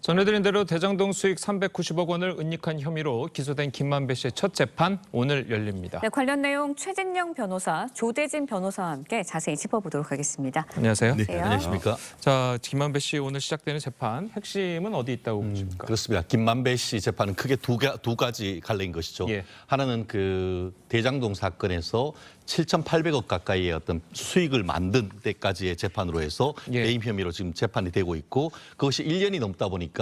전해드린 대로 대장동 수익 390억 원을 은닉한 혐의로 기소된 김만배 씨의 첫 재판 오늘 열립니다. 네, 관련 내용 최진영 변호사, 조대진 변호사와 함께 자세히 짚어보도록 하겠습니다. 안녕하세요. 네, 안녕하십니까. 자, 김만배 씨 오늘 시작되는 재판 핵심은 어디 있다고 보십니까? 그렇습니다. 김만배 씨 재판은 크게 두 가지 갈래인 것이죠. 예. 하나는 그 대장동 사건에서 7,800억 가까이의 어떤 수익을 만든 데까지의 재판으로 해서 예. 배임 혐의로 지금 재판이 되고 있고 그것이 1년이 넘다 보니까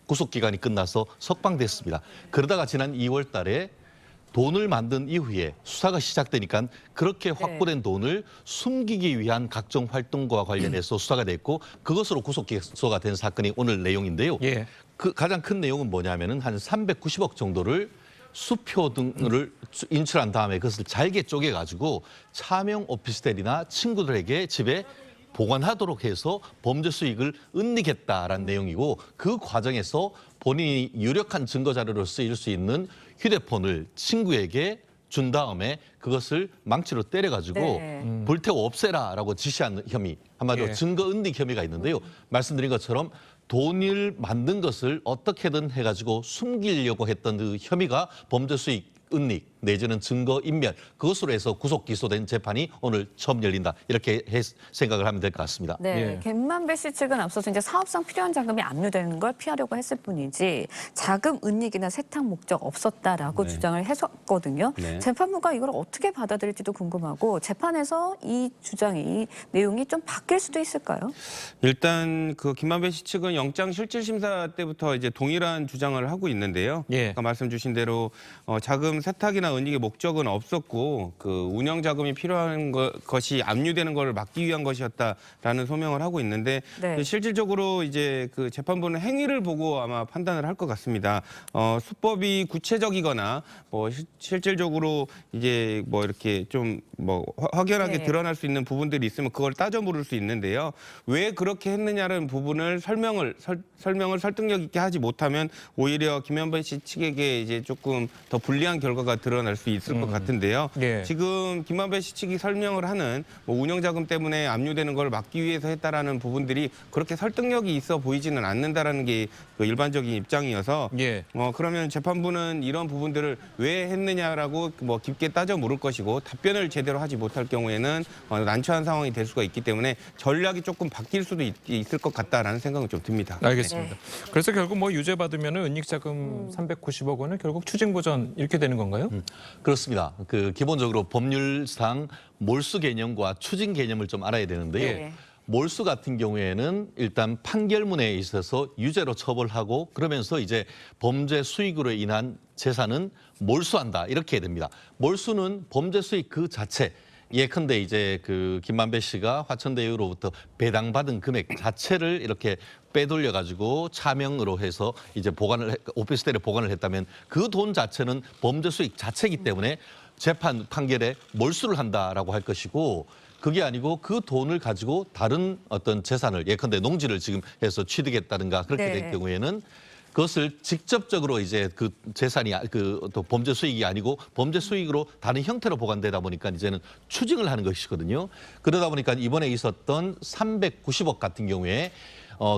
구속기간이 끝나서 석방됐습니다. 그러다가 지난 2월 달에 돈을 만든 이후에 수사가 시작되니까 그렇게 확보된 돈을 숨기기 위한 각종 활동과 관련해서 수사가 됐고 그것으로 구속 기소가 된 사건이 오늘 내용인데요. 예. 그 가장 큰 내용은 뭐냐면은 한 390억 정도를 수표 등을 인출한 다음에 그것을 잘게 쪼개가지고 차명 오피스텔이나 친구들에게 집에 보관하도록 해서 범죄 수익을 은닉했다라는 내용이고 그 과정에서 본인이 유력한 증거 자료로 쓰일 수 있는 휴대폰을 친구에게 준 다음에 그것을 망치로 때려가지고 불태워 없애라라고 지시한 혐의, 한마디로 예. 증거 은닉 혐의가 있는데요. 말씀드린 것처럼 돈을 만든 것을 어떻게든 해가지고 숨기려고 했던 그 혐의가 범죄 수익 은닉 내지는 증거 인멸 그것으로 해서 구속 기소된 재판이 오늘 처음 열린다 이렇게 생각을 하면 될 것 같습니다. 네, 예. 김만배 씨 측은 앞서서 이제 사업상 필요한 자금이 압류되는 걸 피하려고 했을 뿐이지 자금 은닉이나 세탁 목적 없었다라고 주장을 했었거든요. 네. 재판부가 이걸 어떻게 받아들일지도 궁금하고 재판에서 이 주장이 이 내용이 좀 바뀔 수도 있을까요? 일단 그 김만배 씨 측은 영장 실질 심사 때부터 이제 동일한 주장을 하고 있는데요. 예. 아까 말씀 주신 대로 자금 세탁이나 은닉의 목적은 없었고 그 운영 자금이 필요한 것이 압류되는 것을 막기 위한 것이었다라는 소명을 하고 있는데 네. 실질적으로 이제 그 재판부는 행위를 보고 아마 판단을 할 것 같습니다. 수법이 구체적이거나 뭐 실질적으로 이제 뭐 이렇게 좀 뭐 확연하게 네. 드러날 수 있는 부분들이 있으면 그걸 따져 물을 수 있는데요. 왜 그렇게 했느냐는 부분을 설명을 설득력 있게 하지 못하면 오히려 김만배 씨 측에게 이제 조금 더 불리한 결과가 드러날 수 있을 것 같은데요. 예. 지금 김만배 씨 측이 설명을 하는 뭐 운영자금 때문에 압류되는 걸 막기 위해서 했다라는 부분들이 그렇게 설득력이 있어 보이지는 않는다라는 게 그 일반적인 입장이어서 예. 그러면 재판부는 이런 부분들을 왜 했느냐라고 뭐 깊게 따져 물을 것이고 답변을 제대로 하지 못할 경우에는 난처한 상황이 될 수가 있기 때문에 전략이 조금 바뀔 수도 있을 것 같다라는 생각은 좀 듭니다. 알겠습니다. 그래서 결국 뭐 유죄 받으면 은닉 자금 390억 원은 결국 추징 보전 이렇게 되는 건가요? 그렇습니다. 그 기본적으로 법률상 몰수 개념과 추징 개념을 좀 알아야 되는데요. 네. 몰수 같은 경우에는 일단 판결문에 있어서 유죄로 처벌하고 그러면서 이제 범죄 수익으로 인한 재산은 몰수한다 이렇게 됩니다. 몰수는 범죄 수익 그 자체 예컨대 이제 그 김만배 씨가 화천대유로부터 배당받은 금액 자체를 이렇게 빼돌려 가지고 차명으로 해서 이제 오피스텔에 보관을 했다면 그 돈 자체는 범죄 수익 자체이기 때문에 재판 판결에 몰수를 한다라고 할 것이고 그게 아니고 그 돈을 가지고 다른 어떤 재산을 예컨대 농지를 지금 해서 취득했다든가 그렇게 네. 될 경우에는 그것을 직접적으로 이제 그 재산이 그 또 범죄 수익이 아니고 범죄 수익으로 다른 형태로 보관되다 보니까 이제는 추징을 하는 것이거든요. 그러다 보니까 이번에 있었던 390억 같은 경우에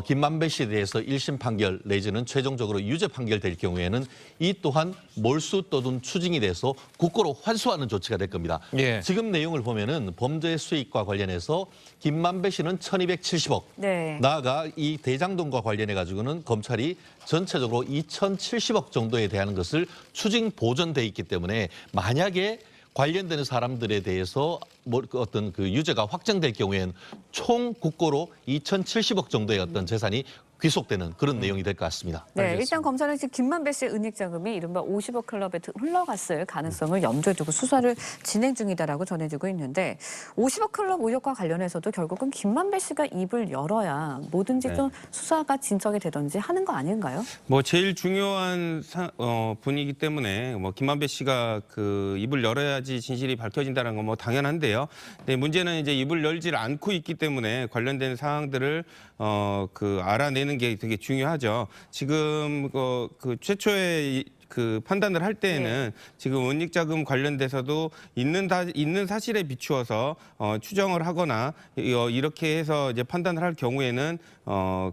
김만배 씨에 대해서 1심 판결 내지는 최종적으로 유죄 판결될 경우에는 이 또한 몰수 또는 추징이 돼서 국고로 환수하는 조치가 될 겁니다. 예. 지금 내용을 보면은 범죄 수익과 관련해서 김만배 씨는 1,270억, 네. 나아가 이 대장동과 관련해 가지고는 검찰이 전체적으로 2,070억 정도에 대한 것을 추징 보전돼 있기 때문에 만약에 관련되는 사람들에 대해서 뭐 어떤 그 유죄가 확정될 경우에는 총 국고로 2,070억 정도의 어떤 재산이 귀속되는 그런 내용이 될 것 같습니다. 네, 알겠습니다. 일단 검찰은 지금 김만배 씨의 은닉 자금이 이른바 50억 클럽에 흘러갔을 가능성을 염두에 두고 수사를 진행 중이다라고 전해지고 있는데 50억 클럽 의혹과 관련해서도 결국은 김만배 씨가 입을 열어야 뭐든지 좀 수사가 진척이 되든지 하는 거 아닌가요? 뭐 제일 중요한 분이기 때문에 뭐 김만배 씨가 그 입을 열어야지 진실이 밝혀진다는 건 뭐 당연한데요. 근데 문제는 이제 입을 열질 않고 있기 때문에 관련된 사항들을 그 알아내는 게 되게 중요하죠. 지금 그 최초의 그 판단을 할 때에는 지금 은닉자금 관련돼서도 있는 사실에 비추어서 추정을 하거나 이렇게 해서 이제 판단을 할 경우에는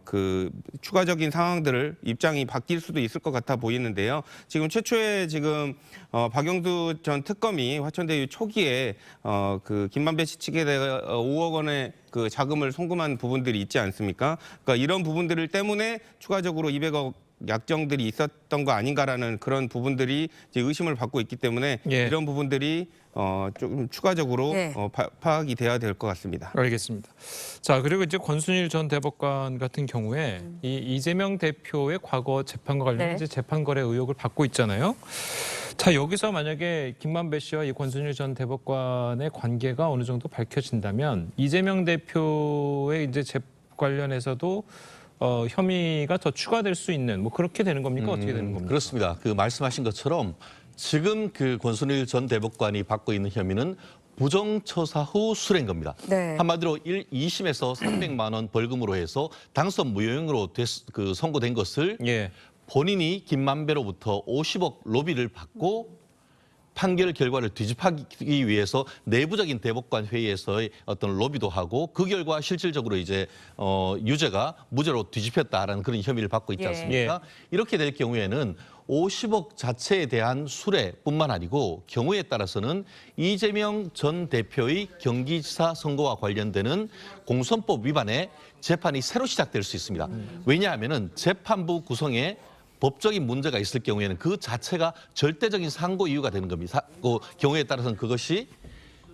그 추가적인 상황들을 입장이 바뀔 수도 있을 것 같아 보이는데요. 지금 최초에 지금 박영수 전 특검이 화천대유 초기에 그 김만배 씨 측에 대해 5억 원의 그 자금을 송금한 부분들이 있지 않습니까? 그러니까 이런 부분들 때문에 추가적으로 200억 약정들이 있었던 거 아닌가라는 그런 부분들이 이제 의심을 받고 있기 때문에 예. 이런 부분들이 조금 추가적으로 예. 파악이 돼야 될 것 같습니다. 알겠습니다. 자, 그리고 이제 권순일 전 대법관 같은 경우에 이 이재명 대표의 과거 재판과 관련해 네. 재판 거래 의혹을 받고 있잖아요. 자, 여기서 만약에 김만배 씨와 이 권순일 전 대법관의 관계가 어느 정도 밝혀진다면 이재명 대표의 이제 재 관련해서도 혐의가 더 추가될 수 있는 뭐 그렇게 되는 겁니까? 어떻게 되는 겁니까? 그렇습니다. 그 말씀하신 것처럼 지금 그 권순일 전 대법관이 받고 있는 혐의는 부정처사 후 수뢰인 겁니다. 네. 한마디로 2심에서 300만 원 벌금으로 해서 당선 무효형으로 선고된 것을 예. 본인이 김만배로부터 50억 로비를 받고 판결 결과를 뒤집기 위해서 내부적인 대법관 회의에서의 어떤 로비도 하고 그 결과 실질적으로 이제 유죄가 무죄로 뒤집혔다라는 그런 혐의를 받고 있지 예. 않습니까? 이렇게 될 경우에는 50억 자체에 대한 수뢰뿐만 아니고 경우에 따라서는 이재명 전 대표의 경기지사 선거와 관련되는 공선법 위반의 재판이 새로 시작될 수 있습니다. 왜냐하면은 재판부 구성에 법적인 문제가 있을 경우에는 그 자체가 절대적인 상고 이유가 되는 겁니다. 경우에 따라서는 그것이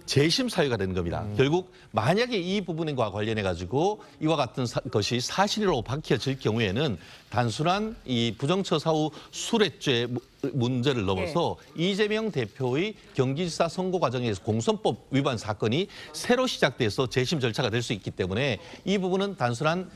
재심 사유가 되는 겁니다. 결국 만약에 이 부분과 관련해 가지고 이와 같은 것이 사실로 밝혀질 경우에는 단순한 이 부정처사 후 수뢰죄 문제를 넘어서 이재명 대표의 경기지사 선거 과정에서 공선법 위반 사건이 새로 시작돼서 재심 절차가 될 수 있기 때문에 이 부분은 단순한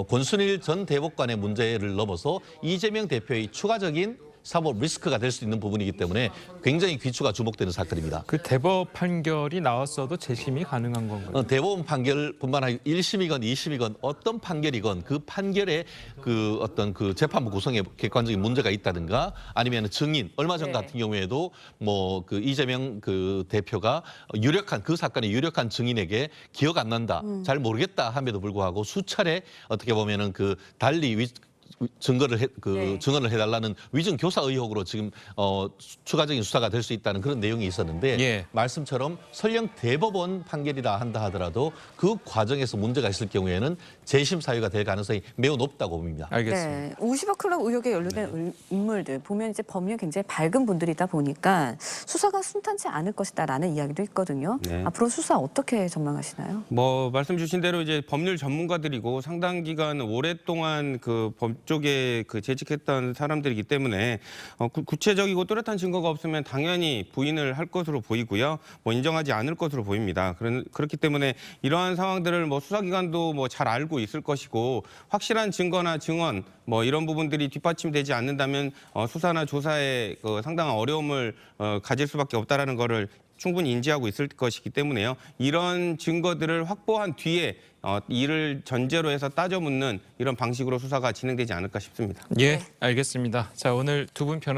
권순일 전 대법관의 문제를 넘어서 이재명 대표의 추가적인 사법 리스크가 될 수 있는 부분이기 때문에 굉장히 귀추가 주목되는 사건입니다. 그 대법 판결이 나왔어도 재심이 가능한 건가요? 대법원 판결뿐만 아니라 1심이건 2심이건 어떤 판결이건 그 판결에 그 어떤 그 재판부 구성에 객관적인 문제가 있다든가 아니면 증인 얼마 전 같은 경우에도 뭐 그 이재명 그 대표가 유력한 그 사건의 유력한 증인에게 기억 안 난다, 잘 모르겠다 함에도 불구하고 수차례 어떻게 보면은 그 달리 증언을 해달라는 위증 교사 의혹으로 지금 추가적인 수사가 될 수 있다는 그런 내용이 있었는데 예. 말씀처럼 설령 대법원 판결이라 한다 하더라도 그 과정에서 문제가 있을 경우에는 재심 사유가 될 가능성이 매우 높다고 봅니다. 알겠습니다. 네, 50억 클럽 의혹에 연루된 인물들 보면 이제 법률 굉장히 밝은 분들이다 보니까 수사가 순탄치 않을 것이다라는 이야기도 있거든요. 네. 앞으로 수사 어떻게 전망하시나요? 뭐 말씀 주신 대로 이제 법률 전문가들이고 상당 기간 오랫동안 그 법 쪽에 그 재직했던 사람들이기 때문에 구체적이고 뚜렷한 증거가 없으면 당연히 부인을 할 것으로 보이고요. 뭐 인정하지 않을 것으로 보입니다. 그렇기 때문에 이러한 상황들을 뭐 수사기관도 뭐 잘 알고 있을 것이고 확실한 증거나 증언 뭐 이런 부분들이 뒷받침되지 않는다면 수사나 조사에 상당한 어려움을 가질 수밖에 없다라는 거를 충분히 인지하고 있을 것이기 때문에요. 이런 증거들을 확보한 뒤에 이를 전제로 해서 따져 묻는 이런 방식으로 수사가 진행되지 않을까 싶습니다. 예, 알겠습니다. 자, 오늘 두 분 변호